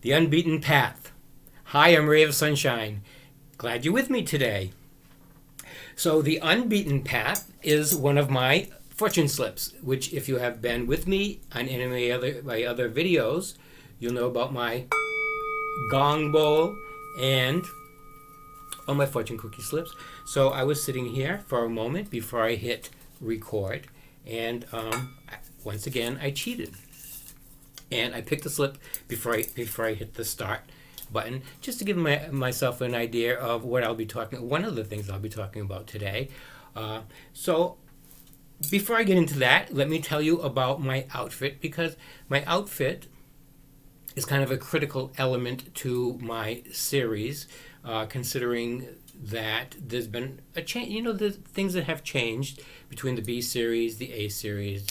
The Unbeaten Path. Hi, I'm Ray of Sunshine. Glad you're with me today. So, the Unbeaten Path is one of my fortune slips, which, if you have been with me on any of my other videos, you'll know about my gong bowl and all my fortune cookie slips. So, I was sitting here for a moment before I hit record, and once again, I cheated. And I picked the slip before I hit the start button, just to give myself an idea of what I'll be talking. One of the things I'll be talking about today. So before I get into that, let me tell you about my outfit, because my outfit is kind of a critical element to my series, considering that there's been a change. You know, the things that have changed between the B series, the A series,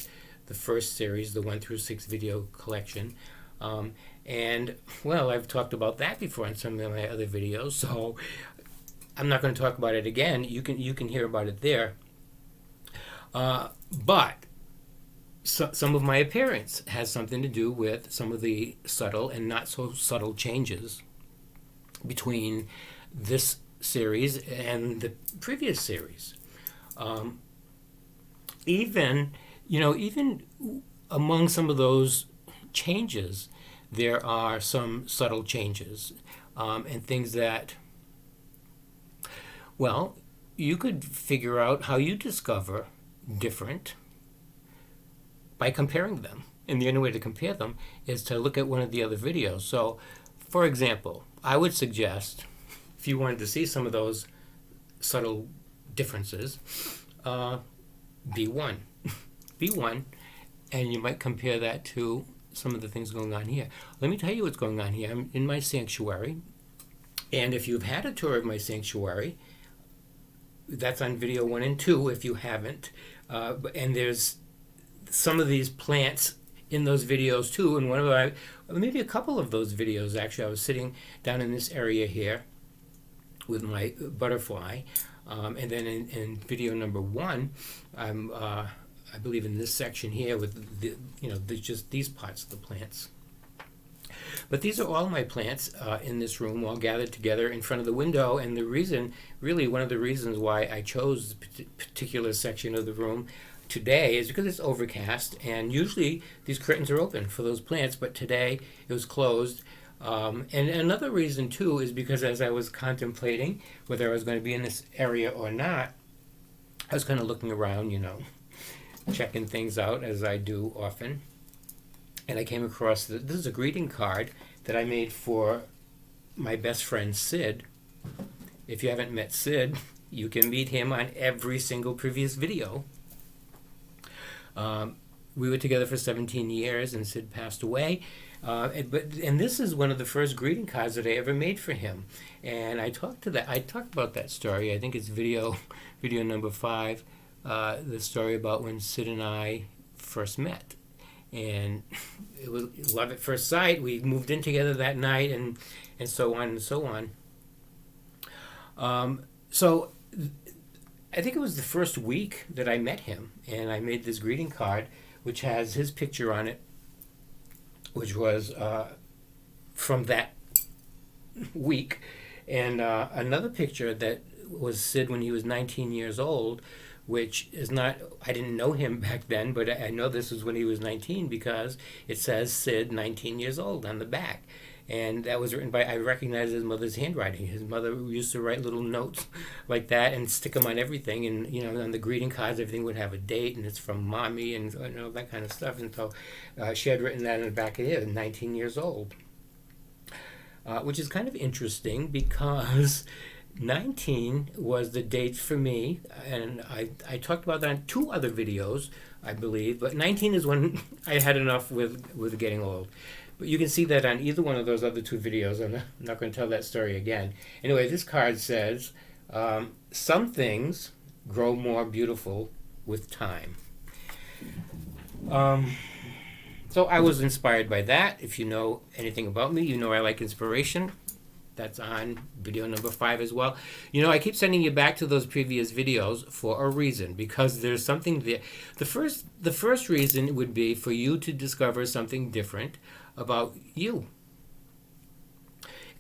the first series, the 1 through 6 video collection. And, well, I've talked about that before in some of my other videos, so I'm not going to talk about it again. You can hear about it there. But some of my appearance has something to do with some of the subtle and not so subtle changes between this series and the previous series. Even among some of those changes, there are some subtle changes and things that, well, you could figure out how you discover different by comparing them. And the only way to compare them is to look at one of the other videos. So, for example, I would suggest, if you wanted to see some of those subtle differences, B1. B1, and you might compare that to some of the things going on here. Let me tell you what's going on here. I'm in my sanctuary, and if you've had a tour of my sanctuary, that's on video 1 and 2 if you haven't. And there's some of these plants in those videos too, and maybe a couple of those videos actually, I was sitting down in this area here with my butterfly, and then in video number 1, I believe in this section here with just these parts of the plants. But these are all my plants in this room, all gathered together in front of the window. And one of the reasons why I chose this particular section of the room today is because it's overcast, and usually these curtains are open for those plants, but today it was closed. And another reason too is because as I was contemplating whether I was going to be in this area or not, I was kind of looking around, checking things out as I do often, and I came across this is a greeting card that I made for my best friend Sid. If you haven't met Sid, you can meet him on every single previous video. We were together for 17 years, and Sid passed away. And this is one of the first greeting cards that I ever made for him. And I talked about that story. I think it's video number 5. The story about when Sid and I first met, and it was love at first sight. We moved in together that night, and so on and so on. So I think it was the first week that I met him, and I made this greeting card which has his picture on it, which was from that week, and another picture that was Sid when he was 19 years old, which is not, I didn't know him back then, but I know this was when he was 19 because it says Sid, 19 years old on the back. And that was written I recognized his mother's handwriting. His mother used to write little notes like that and stick them on everything. And, on the greeting cards, everything would have a date, and it's from mommy and that kind of stuff. And so she had written that on the back of it, 19 years old. Which is kind of interesting because 19 was the date for me, and I talked about that in 2 other videos, I believe, but 19 is when I had enough with getting old. But you can see that on either one of those other 2 videos. I'm not going to tell that story again. Anyway, this card says, some things grow more beautiful with time. So I was inspired by that. If you know anything about me, you know I like inspiration. That's on video number 5 as well. I keep sending you back to those previous videos for a reason, because there's something there. The first reason would be for you to discover something different about you.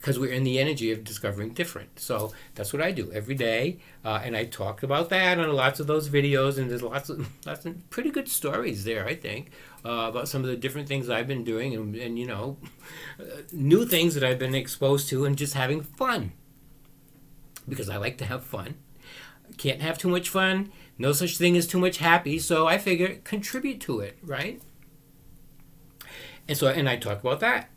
because we're in the energy of discovering different. So that's what I do every day, and I talk about that on lots of those videos. And there's lots of pretty good stories there, I think, about some of the different things I've been doing, and new things that I've been exposed to, and just having fun, because I like to have fun. Can't have too much fun. No such thing as too much happy. So I figure contribute to it, right? And I talk about that.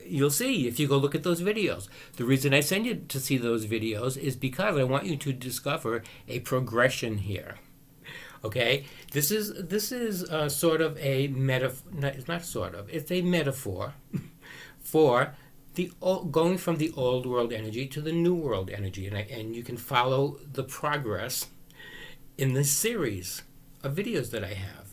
You'll see if you go look at those videos. The reason I send you to see those videos is because I want you to discover a progression here. Okay, this is sort of a metaphor. It's not sort of. It's a metaphor for going from the old world energy to the new world energy, and you can follow the progress in this series of videos that I have.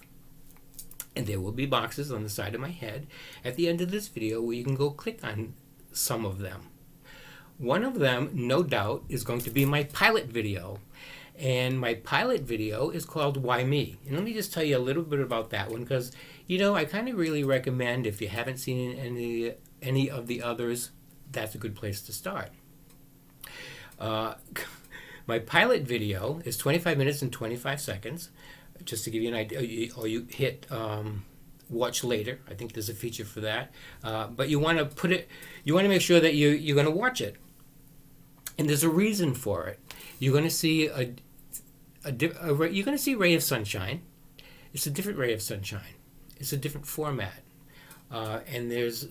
And there will be boxes on the side of my head at the end of this video where you can go click on some of them. One of them, no doubt, is going to be my pilot video. And my pilot video is called Why Me? And let me just tell you a little bit about that one, because, I kind of really recommend, if you haven't seen any of the others, that's a good place to start. My pilot video is 25 minutes and 25 seconds. Just to give you an idea, or you hit watch later. I think there's a feature for that. But you want to make sure that you're going to watch it. And there's a reason for it. You're going to see you're going to see a ray of sunshine. It's a different ray of sunshine. It's a different format. And there's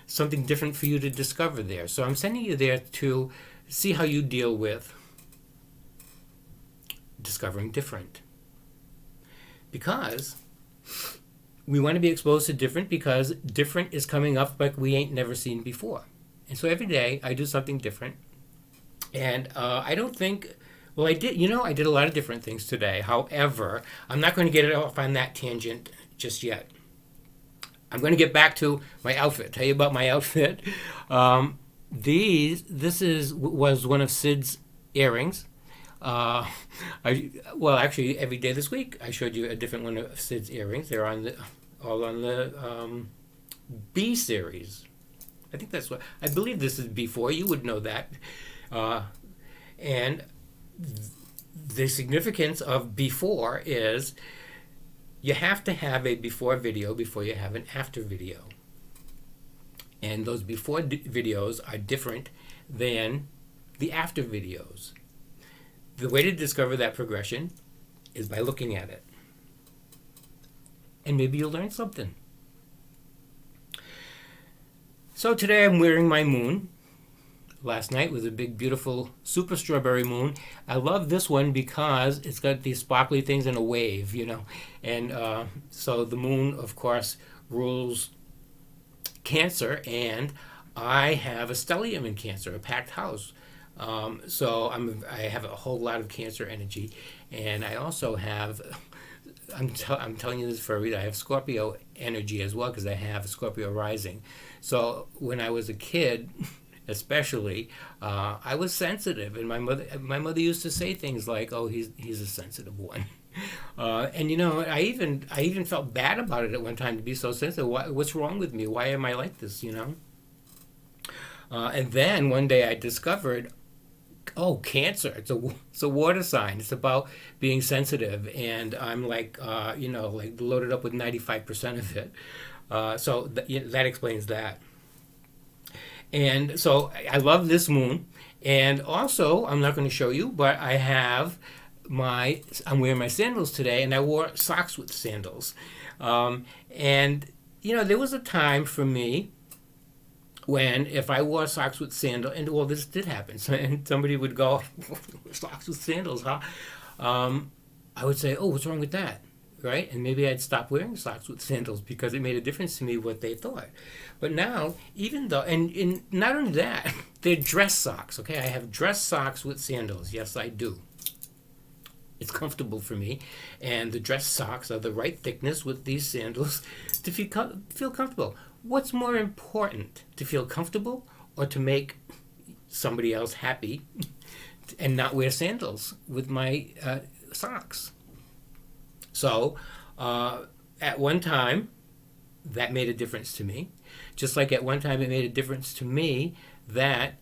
something different for you to discover there. So I'm sending you there to see how you deal with discovering different. Because we want to be exposed to different, because different is coming up like we ain't never seen before. And so every day I do something different. And I don't think, I did a lot of different things today. However, I'm not going to get off on that tangent just yet. I'm going to get back to my outfit, tell you about my outfit. This was one of Sid's earrings. Actually, every day this week I showed you a different one of Sid's earrings. They're all on the B series. I think that's what I believe. This is B4. You would know that. And the significance of B4 is you have to have a before video before you have an after video. And those before videos are different than the after videos. The way to discover that progression is by looking at it. And maybe you'll learn something. So today I'm wearing my moon. Last night was a big, beautiful, super strawberry moon. I love this one because it's got these sparkly things and a wave, And so the moon, of course, rules Cancer, and I have a stellium in Cancer, a packed house. So I have a whole lot of Cancer energy, and I also have, I'm telling you this for a reason, I have Scorpio energy as well, because I have a Scorpio rising. So when I was a kid, especially, I was sensitive, and my mother used to say things like, "Oh, he's a sensitive one," and I even felt bad about it at one time, to be so sensitive. What's wrong with me? Why am I like this? And then one day I discovered, Cancer. It's a water sign. It's about being sensitive, and I'm like loaded up with 95% of it. So that explains that. And so I love this moon. And also, I'm not going to show you, but I'm wearing my sandals today, and I wore socks with sandals. And there was a time for me when, if I wore socks with sandals, and this did happen, and somebody would go, "Socks with sandals, huh?" I would say, "Oh, what's wrong with that?" Right? And maybe I'd stop wearing socks with sandals because it made a difference to me what they thought. But now, even though, and not only that, they're dress socks, okay? I have dress socks with sandals. Yes, I do. It's comfortable for me, and the dress socks are the right thickness with these sandals to feel comfortable. What's more important, to feel comfortable or to make somebody else happy and not wear sandals with my socks? So at one time, that made a difference to me. Just like at one time it made a difference to me that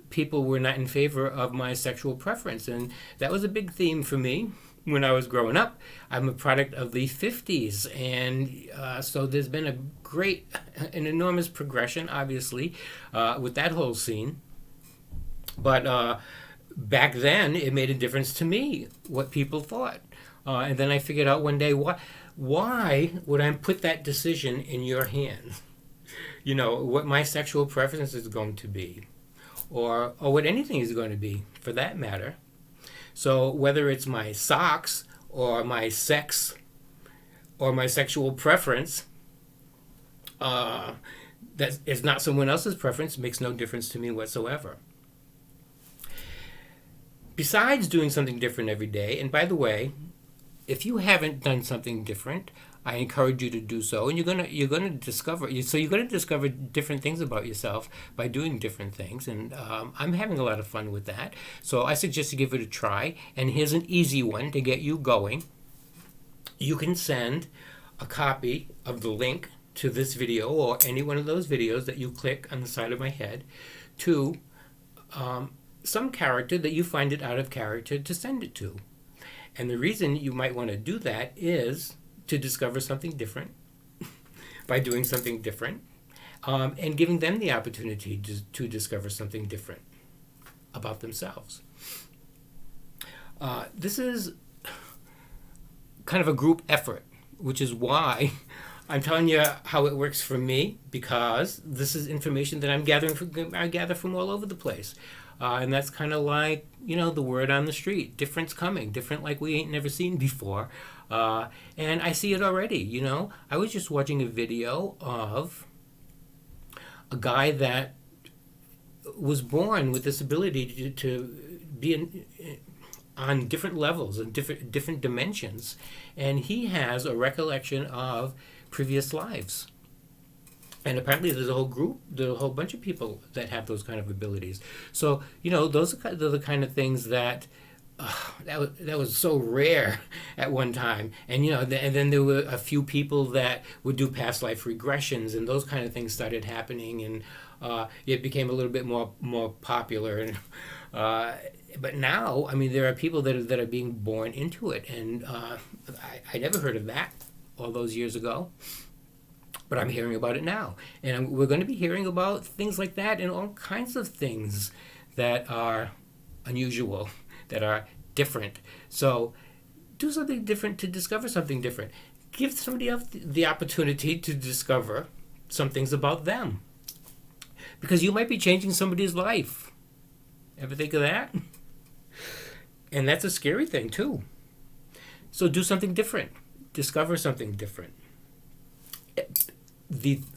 people were not in favor of my sexual preference. And that was a big theme for me when I was growing up. I'm a product of the 50s. And so there's been an enormous progression, obviously, with that whole scene. But back then, it made a difference to me what people thought. And then I figured out one day, why would I put that decision in your hands? What my sexual preference is going to be, or what anything is going to be, for that matter. So whether it's my socks, or my sex, or my sexual preference, that is not someone else's preference, makes no difference to me whatsoever. Besides doing something different every day, and by the way, if you haven't done something different, I encourage you to do so, and you're gonna discover different things about yourself by doing different things, and I'm having a lot of fun with that. So I suggest you give it a try. And here's an easy one to get you going. You can send a copy of the link to this video, or any one of those videos that you click on the side of my head, to some character that you find it out of character to send it to. And the reason you might want to do that is to discover something different by doing something different, and giving them the opportunity to discover something different about themselves. This is kind of a group effort, which is why I'm telling you how it works for me, because this is information that I gather from all over the place. And that's kind of like, the word on the street. Different's coming. Different like we ain't never seen before. And I see it already, I was just watching a video of a guy that was born with this ability to be on different levels and different dimensions. And he has a recollection of previous lives. And apparently there's a whole bunch of people that have those kind of abilities. So, those are the kind of things that was so rare at one time. And, and then there were a few people that would do past life regressions, and those kind of things started happening, and it became a little bit more popular. And but now, there are people that are being born into it. And I never heard of that all those years ago. But I'm hearing about it now. And we're going to be hearing about things like that, and all kinds of things that are unusual, that are different. So do something different to discover something different. Give somebody else the opportunity to discover some things about them. Because you might be changing somebody's life. Ever think of that? And that's a scary thing too. So do something different. Discover something different.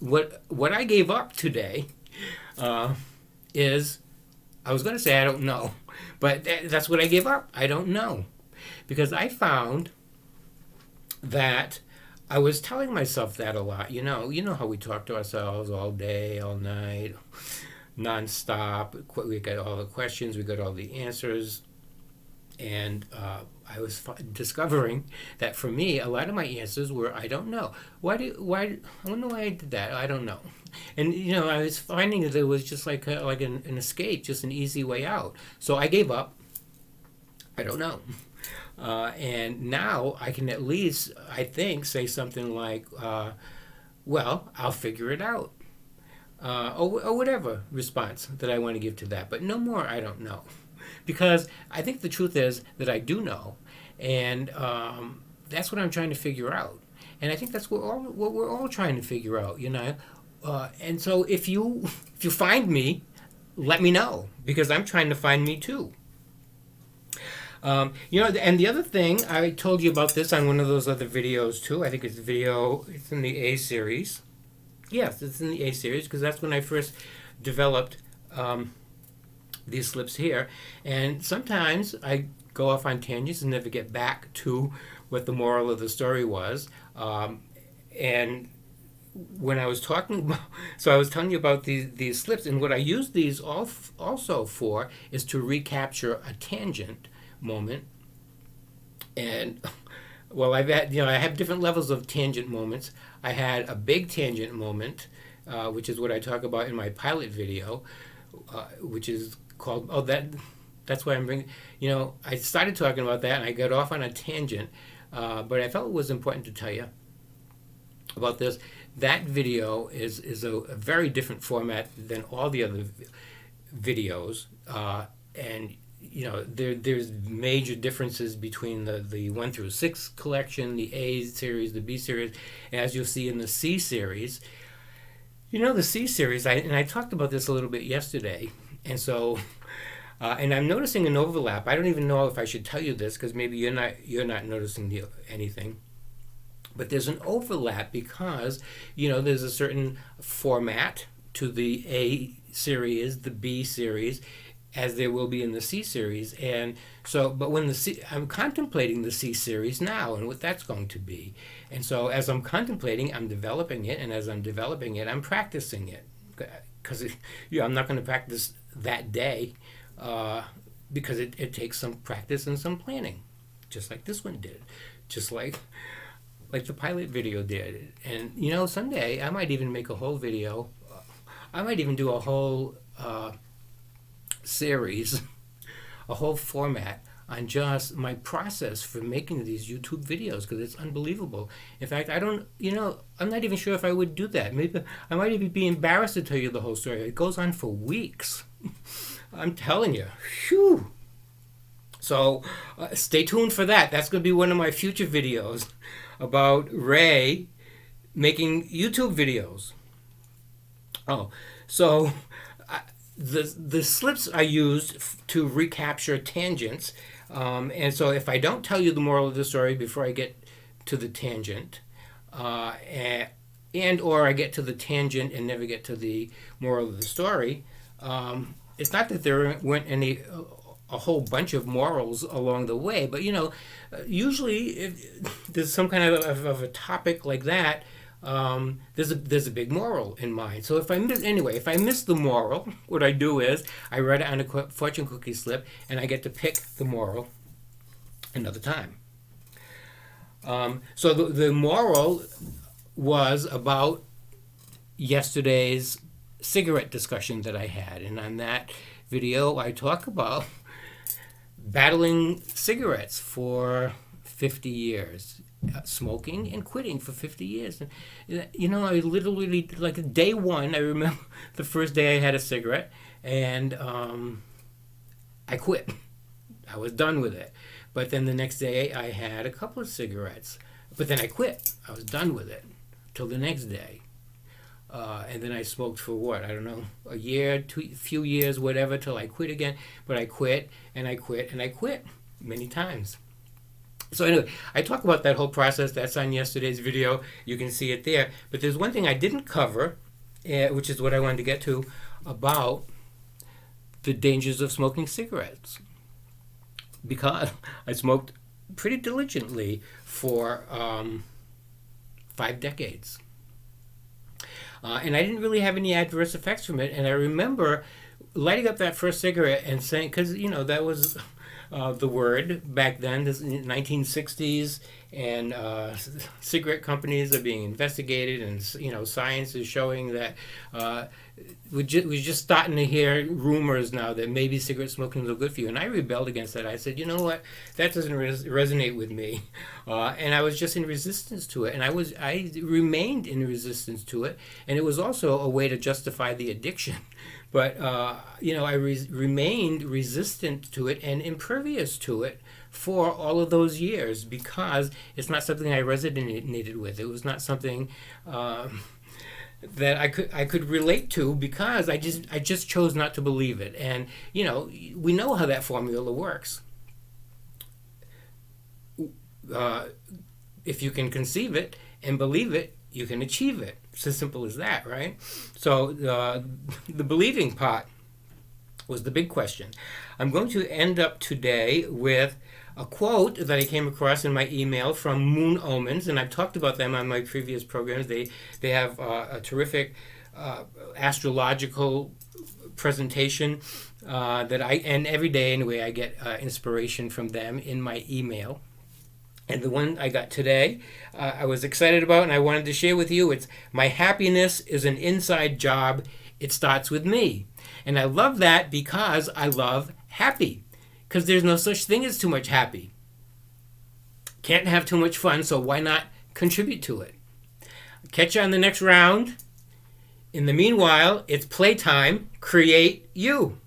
What I gave up today is, I was going to say I don't know, but that's what I gave up. I don't know, because I found that I was telling myself that a lot. You know how we talk to ourselves all day, all night, nonstop. We got all the questions, we got all the answers, and I was discovering that for me, a lot of my answers were, I don't know. Why? I don't know why I did that. I don't know. And, I was finding that it was just like an escape, just an easy way out. So I gave up. I don't know. And now I can at least, I think, say something like, well, I'll figure it out. Or whatever response that I want to give to that. But no more, I don't know. Because I think the truth is that I do know, and that's what I'm trying to figure out. And I think that's what we're all trying to figure out, And so if you find me, let me know, because I'm trying to find me too. And the other thing, I told you about this on one of those other videos too. I think it's in the A series. Yes, it's in the A series, because that's when I first developed these slips here. And sometimes I go off on tangents and never get back to what the moral of the story was. And when I was talking about, so I was telling you about these slips, and what I use these also for is to recapture a tangent moment. And well, I have different levels of tangent moments. I had a big tangent moment which is what I talk about in my pilot video, which is called, that's why I'm bringing, I started talking about that and I got off on a tangent, but I felt it was important to tell you about this. That video is a very different format than all the other videos, and there's major differences between the 1 through 6 collection, the A series, the B series, as you'll see in the C series. The C series, I talked about this a little bit yesterday, and so and I'm noticing an overlap. I don't even know if I should tell you this because maybe you're not noticing anything. But there's an overlap because, there's a certain format to the A series, the B series, as there will be in the C series. And so, but I'm contemplating the C series now and what that's going to be. And so as I'm contemplating, I'm developing it. And as I'm developing it, I'm practicing it. Because I'm not going to practice that day because it takes some practice and some planning, just like this one did. Just like the pilot video did. And, someday I might even make a whole video. I might even do a whole series, a whole format on just my process for making these YouTube videos because it's unbelievable. In fact, I'm not even sure if I would do that. Maybe I might even be embarrassed to tell you the whole story. It goes on for weeks. I'm telling you. Phew. So stay tuned for that. That's going to be one of my future videos about Ray making YouTube videos. Oh, so the slips are used to recapture tangents. And so if I don't tell you the moral of the story before I get to the tangent, and or I get to the tangent and never get to the moral of the story, it's not that there weren't a whole bunch of morals along the way, but usually if there's some kind of a topic like that, there's a big moral in mind. So if I miss the moral, what I do is I write it on a fortune cookie slip, and I get to pick the moral another time. So the moral was about yesterday's cigarette discussion that I had, and on that video I talk about battling cigarettes for 50 years, smoking and quitting for 50 years. And, I literally, like day one, I remember the first day I had a cigarette, and I quit. I was done with it. But then the next day I had a couple of cigarettes, but then I quit. I was done with it till the next day. And then I smoked for I don't know, a year, few years, whatever, till I quit again. But I quit, and I quit, and I quit many times. So anyway, I talk about that whole process. That's on yesterday's video. You can see it there. But there's one thing I didn't cover, which is what I wanted to get to, about the dangers of smoking cigarettes. Because I smoked pretty diligently for 5 decades. And I didn't really have any adverse effects from it. And I remember lighting up that first cigarette and saying, because, that was the word back then, this 1960s, and cigarette companies are being investigated, and, science is showing that we're just starting to hear rumors now that maybe cigarette smoking is good for you. And I rebelled against that. I said, you know what, that doesn't resonate with me. And I was just in resistance to it. And I remained in resistance to it. And it was also a way to justify the addiction. But, I remained resistant to it and impervious to it for all of those years because it's not something I resonated with. It was not something that I could relate to because I just chose not to believe it. And, we know how that formula works. If you can conceive it and believe it, you can achieve it. It's as simple as that, right? So the believing part was the big question. I'm going to end up today with a quote that I came across in my email from Moon Omens, and I've talked about them on my previous programs. They have a terrific astrological presentation and every day anyway I get inspiration from them in my email. And the one I got today, I was excited about and I wanted to share with you. It's my happiness is an inside job. It starts with me. And I love that because I love happy. Because there's no such thing as too much happy. Can't have too much fun, so why not contribute to it? Catch you on the next round. In the meanwhile, it's playtime. Create you.